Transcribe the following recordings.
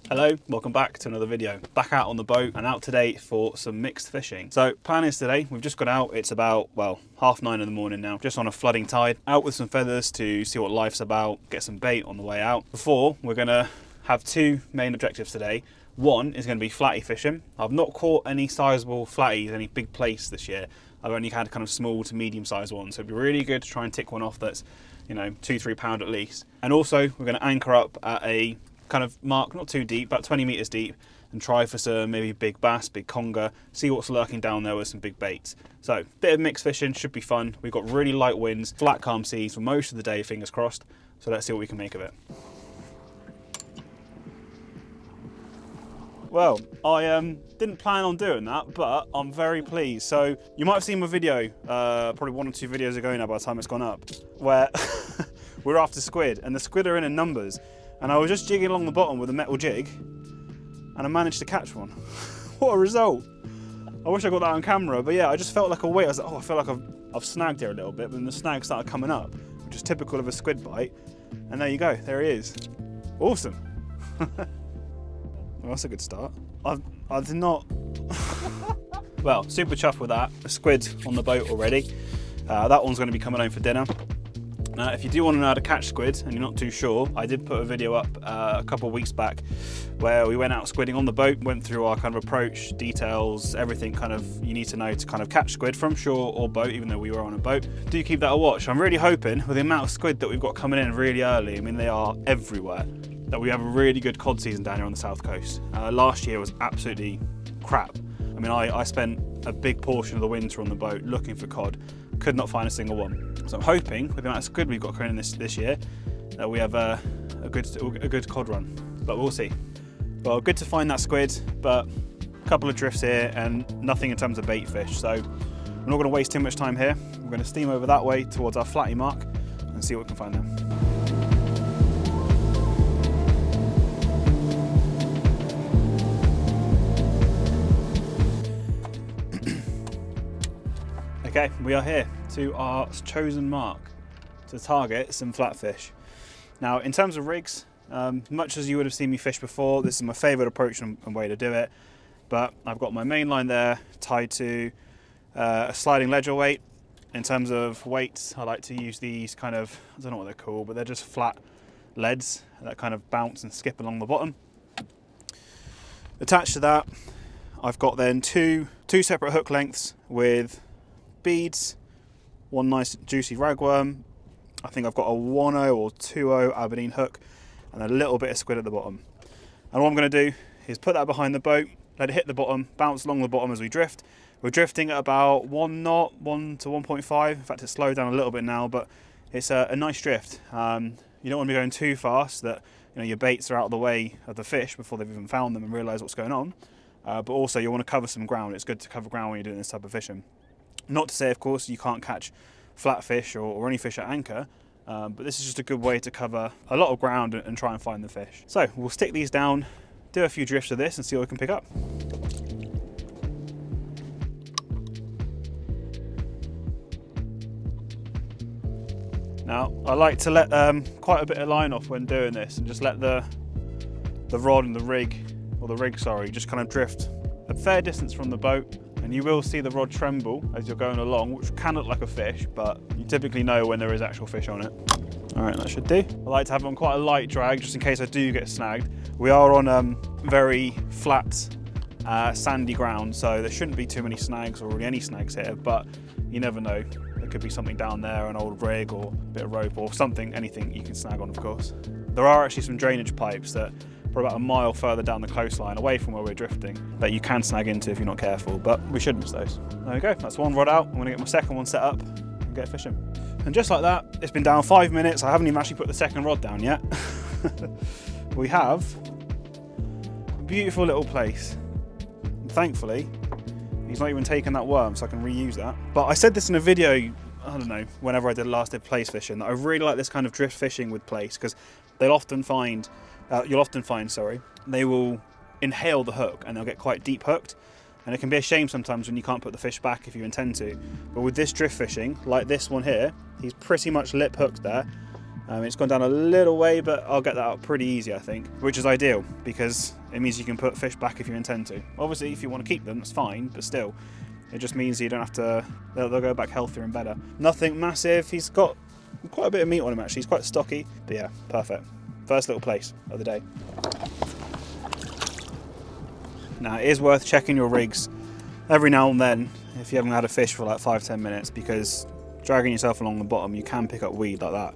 Hello, welcome back to another video. Back out on the boat and out today for some mixed fishing. So plan is today, we've just got out, it's about, well, 9:30 in the morning now, just on a flooding tide, out with some feathers to see what life's about, get some bait on the way out. Before, we're gonna have two main objectives today. One is gonna be flatty fishing. I've not caught any sizable flatties, any big Plaice this year. I've only had kind of small to medium sized ones, so it'd be really good to try and tick one off that's, you know, 2-3 pound at least. And also, we're gonna anchor up at a kind of mark, not too deep, about 20 meters deep, and try for some maybe big bass, big conger, see what's lurking down there with some big baits. So bit of mixed fishing, should be fun. We've got really light winds, flat calm seas for most of the day, fingers crossed. So let's see what we can make of it. Well, I didn't plan on doing that, but I'm very pleased. So you might have seen my video, probably 1 or 2 videos ago now by the time it's gone up, where we're after squid, and the squid are in numbers. And I was just jigging along the bottom with a metal jig, and I managed to catch one. What a result. I wish I got that on camera, but yeah, I just felt like a weight. I was like, oh, I feel like I've snagged here a little bit, but then the snag started coming up, which is typical of a squid bite. And there you go, there he is. Awesome. Well, that's a good start. I did not... Well, super chuffed with that. A squid on the boat already. That one's going to be coming home for dinner. If you do want to know how to catch squid and you're not too sure, I did put a video up a couple of weeks back where we went out squidding on the boat, went through our kind of approach, details, everything kind of you need to know to kind of catch squid from shore or boat, even though we were on a boat. Do keep that a watch. I'm really hoping with the amount of squid that we've got coming in really early, I mean they are everywhere, that we have a really good cod season down here on the south coast. Last year was absolutely crap. I mean, I spent a big portion of the winter on the boat looking for cod, could not find a single one. So I'm hoping, with the amount of squid we've got coming in this year, that we have a good cod run, but we'll see. Well, good to find that squid, but a couple of drifts here and nothing in terms of bait fish. So we're not going to waste too much time here. We're going to steam over that way towards our flatty mark and see what we can find there. Okay, we are here to our chosen mark to target some flatfish. Now, in terms of rigs, much as you would have seen me fish before, this is my favourite approach and way to do it. But I've got my main line there tied to a sliding ledger weight. In terms of weights, I like to use these kind of, I don't know what they're called, but they're just flat leads that kind of bounce and skip along the bottom. Attached to that, I've got then two separate hook lengths with beads, one nice juicy ragworm. I think I've got a 1.0 or 2.0 Aberdeen hook and a little bit of squid at the bottom. And what I'm going to do is put that behind the boat, let it hit the bottom, bounce along the bottom as we drift. We're drifting at about 1 knot, 1 to 1.5. In fact, it's slowed down a little bit now, but it's a nice drift. You don't want to be going too fast that your baits are out of the way of the fish before they've even found them and realise what's going on. But also you want to cover some ground. It's good to cover ground when you're doing this type of fishing. Not to say, of course, you can't catch flatfish or any fish at anchor, but this is just a good way to cover a lot of ground and try and find the fish. So we'll stick these down, do a few drifts of this and see what we can pick up. Now, I like to let quite a bit of line off when doing this and just let the rod and the rig, sorry, just kind of drift a fair distance from the boat. And you will see the rod tremble as you're going along, which can look like a fish, but you typically know when there is actual fish on it. All right, that should do. I like to have it on quite a light drag, just in case I do get snagged. We are on very flat, sandy ground, so there shouldn't be too many snags or really any snags here, but you never know. There could be something down there, an old rig or a bit of rope or something, anything you can snag on, of course. There are actually some drainage pipes that for about a mile further down the coastline away from where we're drifting that you can snag into if you're not careful, but we should miss those. There we go, that's one rod out. I'm gonna get my second one set up and get fishing. And just like that, it's been down 5 minutes. I haven't even actually put the second rod down yet. We have a beautiful little Plaice. And thankfully, he's not even taken that worm, so I can reuse that. But I said this in a video, I don't know, whenever I did Plaice fishing, that I really like this kind of drift fishing with Plaice because you'll often find, they will inhale the hook and they'll get quite deep hooked. And it can be a shame sometimes when you can't put the fish back if you intend to. But with this drift fishing, like this one here, he's pretty much lip hooked there. It's gone down a little way, but I'll get that out pretty easy, I think, which is ideal because it means you can put fish back if you intend to. Obviously, if you want to keep them, that's fine, but still, it just means you don't have to, they'll go back healthier and better. Nothing massive. He's got quite a bit of meat on him, actually. He's quite stocky, but yeah, perfect. First little place of the day. Now, it is worth checking your rigs every now and then if you haven't had a fish for like 5-10 minutes, because dragging yourself along the bottom, you can pick up weed like that.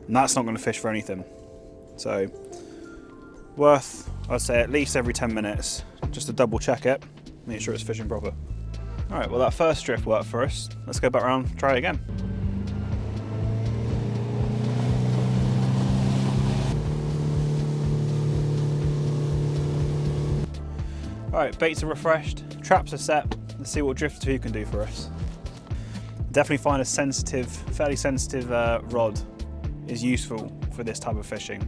And that's not going to fish for anything. So, worth, I'd say, at least every 10 minutes, just to double check it, make sure it's fishing proper. Alright, well that first drift worked for us. Let's go back around, try it again. Alright, baits are refreshed, traps are set. Let's see what Drift 2 can do for us. Definitely find a sensitive, fairly sensitive rod is useful for this type of fishing,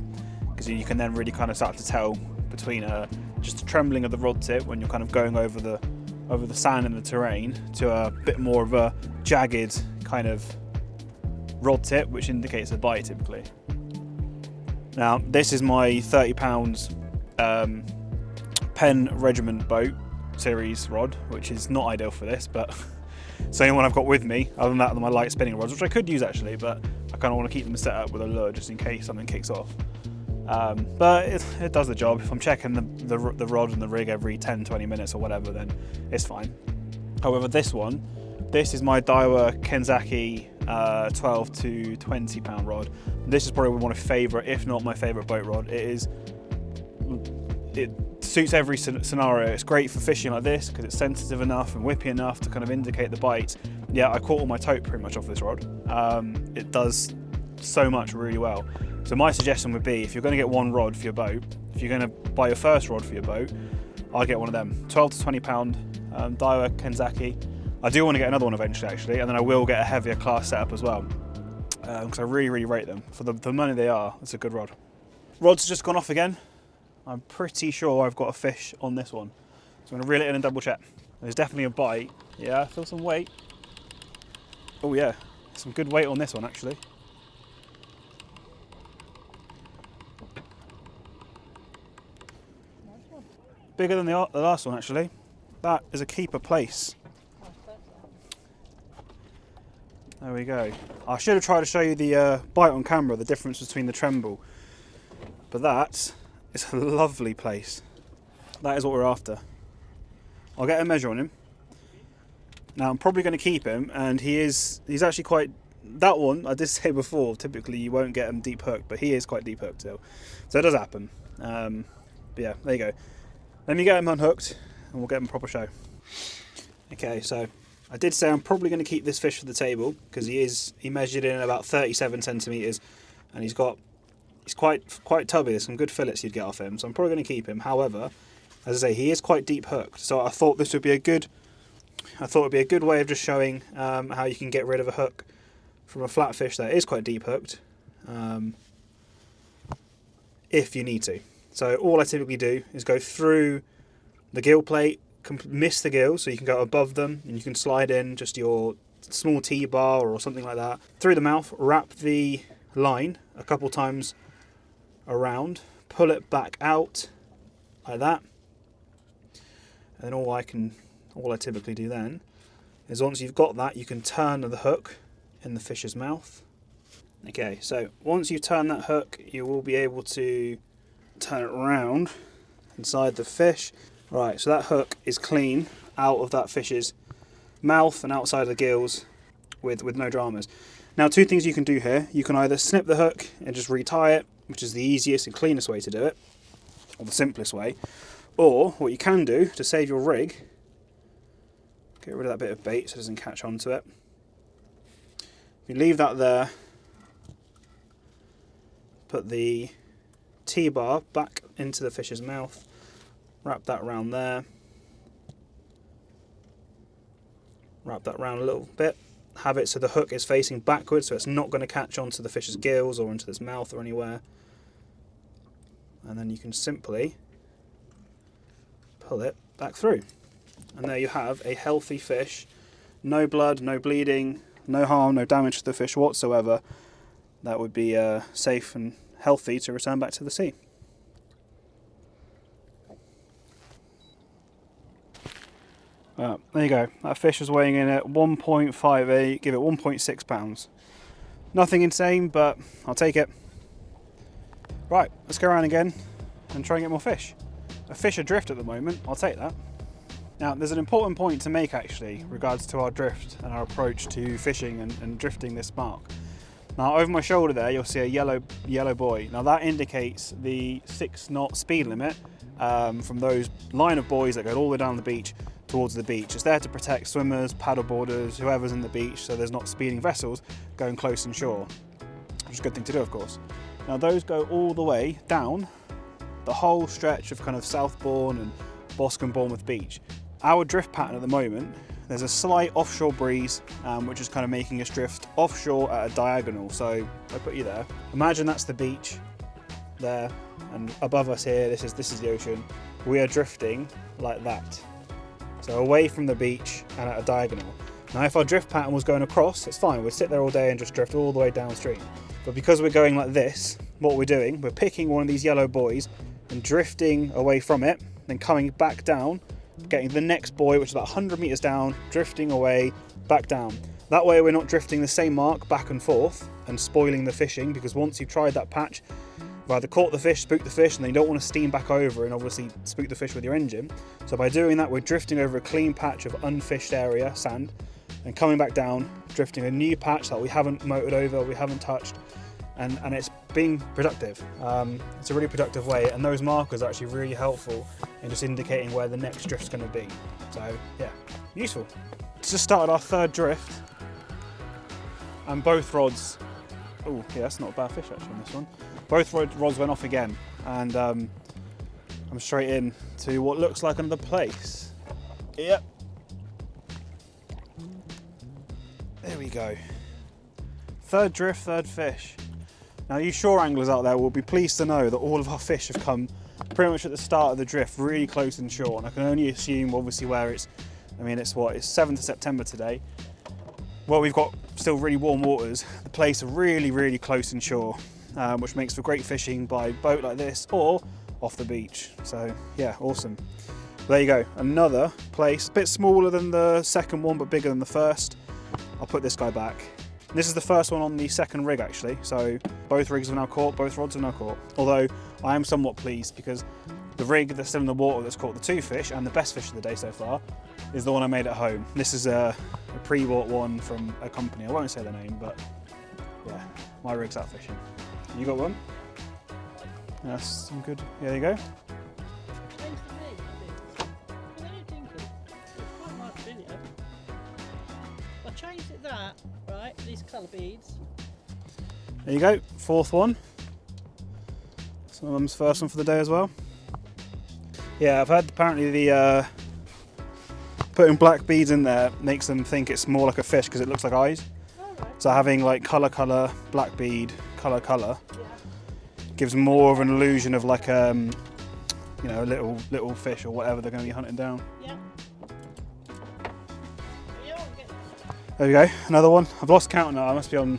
because you can then really kind of start to tell between just a trembling of the rod tip when you're kind of going over the sand and the terrain to a bit more of a jagged kind of rod tip, which indicates a bite typically. Now this is my £30 Penn Regiment boat series rod, which is not ideal for this, but it's the only one I've got with me, other than that and my light spinning rods, which I could use actually, but I kind of want to keep them set up with a lure just in case something kicks off. But it does the job. If I'm checking the rod and the rig every 10-20 minutes or whatever, then it's fine. However, this is my Daiwa Kenzaki 12 to 20 pound rod. This is probably one of my favourite, if not my favourite boat rod. It suits every scenario. It's great for fishing like this because it's sensitive enough and whippy enough to kind of indicate the bite. Yeah, I caught all my tote pretty much off this rod. It does so much really well. So my suggestion would be, if you're going to get one rod for your boat, if you're going to buy your first rod for your boat, I'd get one of them. 12 to 20 pound Daiwa Kenzaki. I do want to get another one eventually actually, and then I will get a heavier class setup as well, because I really rate them. For the money they are, it's a good rod. Rod's just gone off again. I'm pretty sure I've got a fish on this one. So I'm going to reel it in and double check. There's definitely a bite. Yeah, I feel some weight. Oh yeah, some good weight on this one actually. Bigger than the last one actually. That is a keeper Plaice. There we go. I should have tried to show you the bite on camera, the difference between the tremble. But that is a lovely Plaice. That is what we're after. I'll get a measure on him. Now I'm probably going to keep him, and he's actually quite, that one I did say before, typically you won't get him deep hooked, but he is quite deep hooked still. So it does happen. But yeah, there you go. Let me get him unhooked and we'll get him a proper show. Okay, so I did say I'm probably going to keep this fish for the table because he measured in about 37 centimetres and he's quite tubby. There's some good fillets you'd get off him, so I'm probably going to keep him. However, as I say, he is quite deep hooked, so I thought this would be a good way of just showing how you can get rid of a hook from a flatfish that is quite deep hooked, if you need to. So all I typically do is go through the gill plate, miss the gill so you can go above them, and you can slide in just your small T-bar or something like that through the mouth, wrap the line a couple times around, pull it back out like that, and then all I typically do then is, once you've got that, you can turn the hook in the fish's mouth. Okay, so once you've turned that hook, you will be able to turn it around inside the fish. Right, so that hook is clean out of that fish's mouth and outside the gills with no dramas. Now, two things you can do here. You can either snip the hook and just retie it, which is the easiest and cleanest way to do it, or the simplest way. Or what you can do to save your rig, get rid of that bit of bait so it doesn't catch onto it. You leave that there, put the T-bar back into the fish's mouth, wrap that around there, wrap that around a little bit, have it so the hook is facing backwards so it's not going to catch onto the fish's gills or into its mouth or anywhere, and then you can simply pull it back through, and there you have a healthy fish. No blood, no bleeding, no harm, no damage to the fish whatsoever. that would be safe and healthy to return back to the sea. There you go. That fish was weighing in at 1.58, give it 1.6 pounds. Nothing insane, but I'll take it. Right, let's go around again and try and get more fish. A fish adrift at the moment, I'll take that. Now, there's an important point to make actually, regards to our drift and our approach to fishing and drifting this mark. Now, over my shoulder there, you'll see a yellow buoy. Now, that indicates the 6-knot speed limit from those line of buoys that go all the way down the beach towards the beach. It's there to protect swimmers, paddleboarders, whoever's in the beach, so there's not speeding vessels going close inshore, which is a good thing to do, of course. Now, those go all the way down the whole stretch of kind of Southbourne and Boscombe Bournemouth Beach. Our drift pattern at the moment, there's a slight offshore breeze, which is kind of making us drift offshore at a diagonal. So I put you there. Imagine that's the beach there, and above us here, this is the ocean. We are drifting like that. So away from the beach and at a diagonal. Now, if our drift pattern was going across, it's fine. We'd sit there all day and just drift all the way downstream. But because we're going like this, what we're doing, we're picking one of these yellow buoys and drifting away from it, then coming back down, getting the next buoy, which is about 100 meters down, drifting away, back down. That way we're not drifting the same mark back and forth and spoiling the fishing, because once you've tried that patch, you've either caught the fish, spooked the fish, and then you don't want to steam back over and obviously spook the fish with your engine. So by doing that, we're drifting over a clean patch of unfished area, sand, and coming back down, drifting a new patch that we haven't motored over, we haven't touched, and it's being productive. It's a really productive way, and those markers are actually really helpful in just indicating where the next drift's going to be. So yeah, useful. Just started our third drift, and both rods, oh yeah, that's not a bad fish actually on this one. Both rods went off again, and I'm straight in to what looks like another Plaice. Yep. There we go. Third drift, third fish. Now, you shore anglers out there will be pleased to know that all of our fish have come pretty much at the start of the drift, really close inshore, and I can only assume obviously where it's 7th of September today. Well, we've got still really warm waters. The Plaice are really, really close inshore, which makes for great fishing by boat like this or off the beach. So yeah, awesome. There you go, another Plaice, a bit smaller than the second one, but bigger than the first. I'll put this guy back. This is the first one on the second rig actually, so both rigs have now caught, both rods have now caught. Although I am somewhat pleased because the rig that's still in the water that's caught the 2 fish, and the best fish of the day so far, is the one I made at home. This is a pre-bought one from a company, I won't say the name, but yeah, my rig's out fishing. You got one? That's some good, yeah, there you go. I changed it that, right, these colour beads. There you go, fourth one. Some of them's first one for the day as well. Yeah, I've heard apparently the putting black beads in there makes them think it's more like a fish because it looks like eyes. Oh, right. So having like colour, black bead, colour, yeah, gives more of an illusion of like you know, a little fish or whatever they're going to be hunting down. Yeah. There we go, another one. I've lost count now, I must be on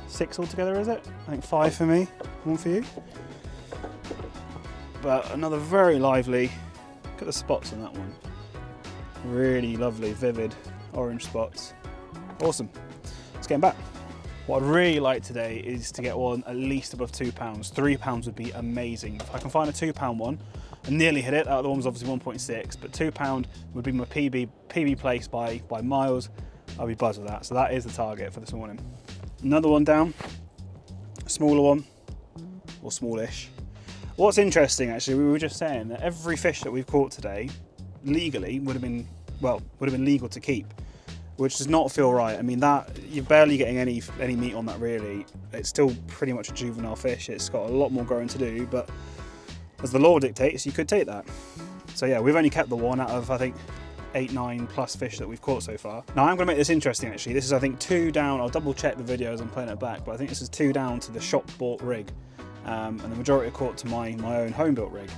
6 altogether, is it? I think 5 for me, 1 for you. But another very lively, look at the spots on that one. Really lovely, vivid orange spots. Awesome. Let's get him back. What I'd really like today is to get one at least above £2. £3 would be amazing. If I can find a £2 one, I nearly hit it. That other one was obviously 1.6, but £2 would be my PB Plaice by miles. I'll be buzzed with that. So that is the target for this morning. Another one down, a smaller one, or smallish. What's interesting actually, we were just saying that every fish that we've caught today, legally, would have been legal to keep, which does not feel right. I mean, that you're barely getting any meat on that really. It's still pretty much a juvenile fish. It's got a lot more growing to do, but as the law dictates, you could take that. So yeah, we've only kept the one out of, I think, 8, 9 plus fish that we've caught so far. Now I'm going to make this interesting actually. This is, I think, 2 down. I'll double check the video as I'm playing it back, but I think this is 2 down to the shop bought rig, and the majority are caught to my own home built rig.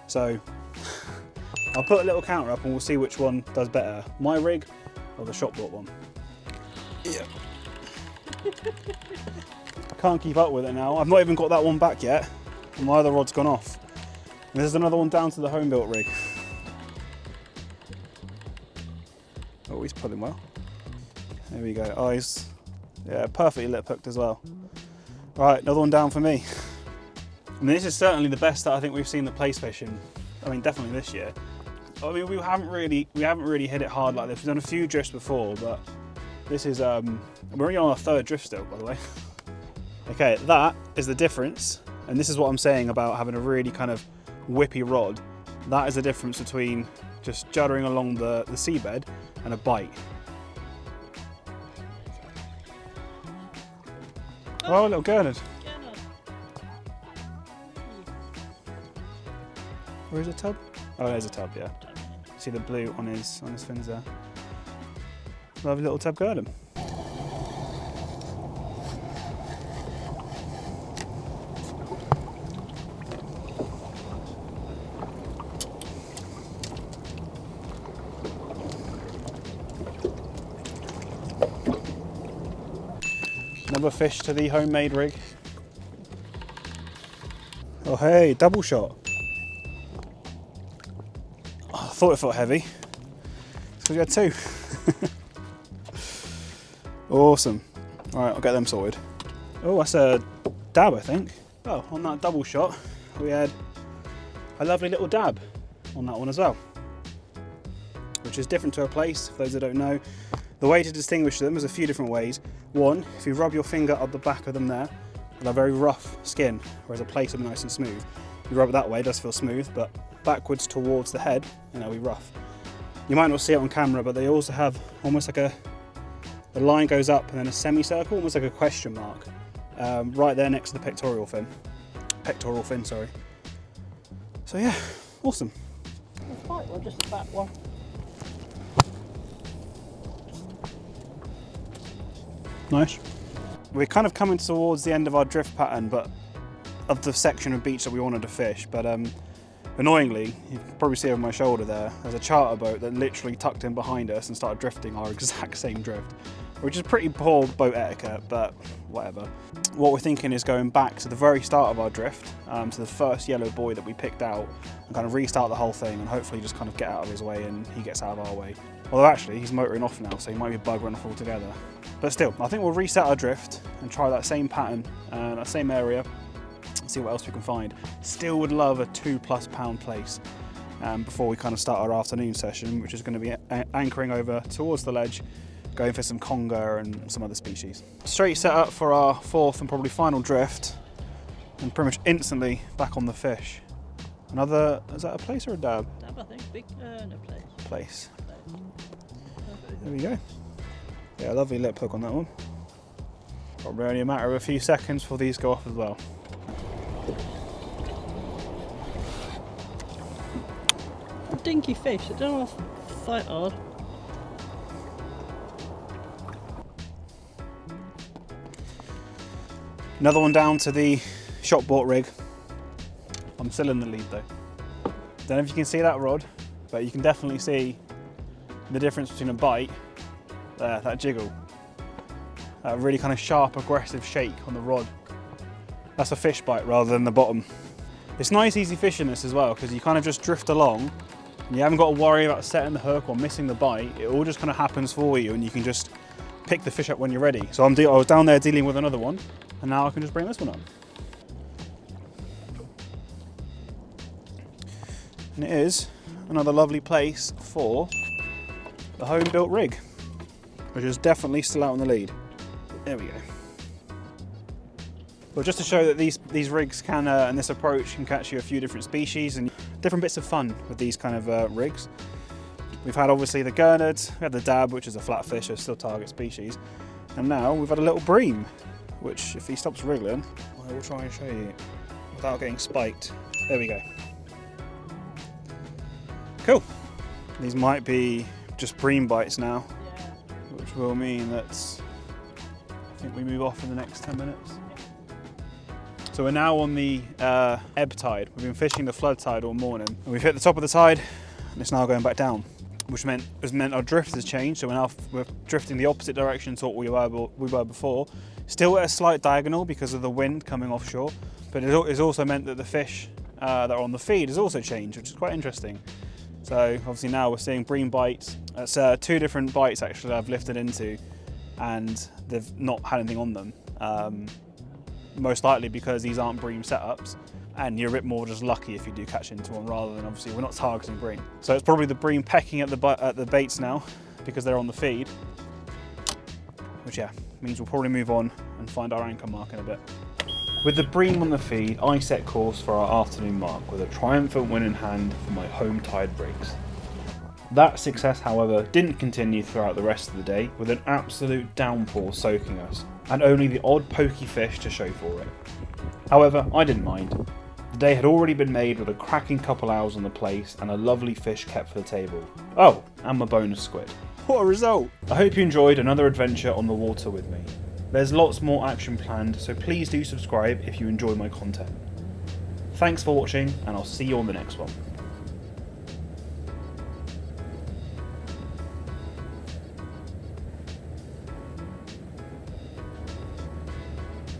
So I'll put a little counter up and we'll see which one does better, my rig or the shop bought one. Yeah. Can't keep up with it now. I've not even got that one back yet, and my other rod's gone off. And there's another one down to the home built rig. Oh, he's pulling well. There we go. Oh, he's, yeah, perfectly lip hooked as well. Right, another one down for me. I mean, this is certainly the best that I think we've seen the Plaice fishing. I mean, definitely this year. I mean, we haven't really hit it hard like this. We've done a few drifts before, but this is, we're only on our third drift still, by the way. Okay, that is the difference. And this is what I'm saying about having a really kind of whippy rod. That is the difference between just juddering along the seabed and a bite. Oh, a little gurnard. Where's the tub? Oh, there's a tub, yeah. See the blue on his fins there. Lovely little tub gurnard. Another fish to the homemade rig. Oh hey, double shot. Oh, I thought it felt heavy. It's because we had two. Awesome. Alright, I'll get them sorted. Oh, that's a dab, I think. Oh, on that double shot, we had a lovely little dab on that one as well, which is different to a Plaice, for those that don't know. The way to distinguish them is a few different ways. One, if you rub your finger up the back of them there, they'll have very rough skin, whereas a Plaice will be nice and smooth. You rub it that way, it does feel smooth, but backwards towards the head, and they'll be rough. You might not see it on camera, but they also have almost like the line goes up and then a semicircle, almost like a question mark, right there next to the pectoral fin. Pectoral fin, sorry. So yeah, awesome. It's right one, just the back one. Nice. We're kind of coming towards the end of our drift pattern, but of the section of beach that we wanted to fish. But annoyingly, you can probably see over my shoulder there, there's a charter boat that literally tucked in behind us and started drifting our exact same drift, which is pretty poor boat etiquette, but whatever. What we're thinking is going back to the very start of our drift, to the first yellow buoy that we picked out, and kind of restart the whole thing and hopefully just kind of get out of his way and he gets out of our way. Although actually, he's motoring off now, so he might be buggering off altogether. But still, I think we'll reset our drift and try that same pattern, that same area, and see what else we can find. Still would love a 2+ pound Plaice before we kind of start our afternoon session, which is going to be anchoring over towards the ledge, going for some conger and some other species. Straight set up for our fourth and probably final drift, and pretty much instantly back on the fish. Another, is that a Plaice or a dab? Dab, I think. Big, no, Plaice. Plaice. There we go. Yeah, lovely lip hook on that one. Probably only a matter of a few seconds before these go off as well. A dinky fish, I don't want to fight hard. Another one down to the shop bought rig. I'm still in the lead though. Don't know if you can see that rod, but you can definitely see the difference between a bite, there, that jiggle, that really kind of sharp, aggressive shake on the rod. That's a fish bite rather than the bottom. It's nice, easy fishing this as well, because you kind of just drift along and you haven't got to worry about setting the hook or missing the bite. It all just kind of happens for you and you can just pick the fish up when you're ready. So I was down there dealing with another one and now I can just bring this one up. And it is another lovely Plaice for the home built rig, which is definitely still out on the lead. There we go. Well, just to show that these rigs can, and this approach can catch you a few different species and different bits of fun with these kind of rigs. We've had obviously the gurnard, we had the dab, which is a flatfish, so still target species. And now we've had a little bream, which if he stops wriggling, I will try and show you without getting spiked. There we go. Cool. These might be just bream bites now, which will mean that I think we move off in the next 10 minutes. So we're now on the ebb tide. We've been fishing the flood tide all morning, and we've hit the top of the tide, and it's now going back down, which meant our drift has changed. So we're drifting the opposite direction to what we were before, Still at a slight diagonal because of the wind coming offshore, but it's also meant that the fish that are on the feed has also changed, which is quite interesting. So obviously now we're seeing bream bites. It's 2 different bites actually that I've lifted into, and they've not had anything on them. Most likely because these aren't bream setups, and you're a bit more just lucky if you do catch into one, rather than obviously we're not targeting bream. So it's probably the bream pecking at the baits now because they're on the feed, which yeah, means we'll probably move on and find our anchor mark in a bit. With the bream on the feed, I set course for our afternoon mark with a triumphant win in hand for my home tide breaks. That success, however, didn't continue throughout the rest of the day, with an absolute downpour soaking us, and only the odd pokey fish to show for it. However, I didn't mind. The day had already been made with a cracking couple hours on the Plaice and a lovely fish kept for the table. Oh, and my bonus squid. What a result! I hope you enjoyed another adventure on the water with me. There's lots more action planned, so please do subscribe if you enjoy my content. Thanks for watching, and I'll see you on the next one.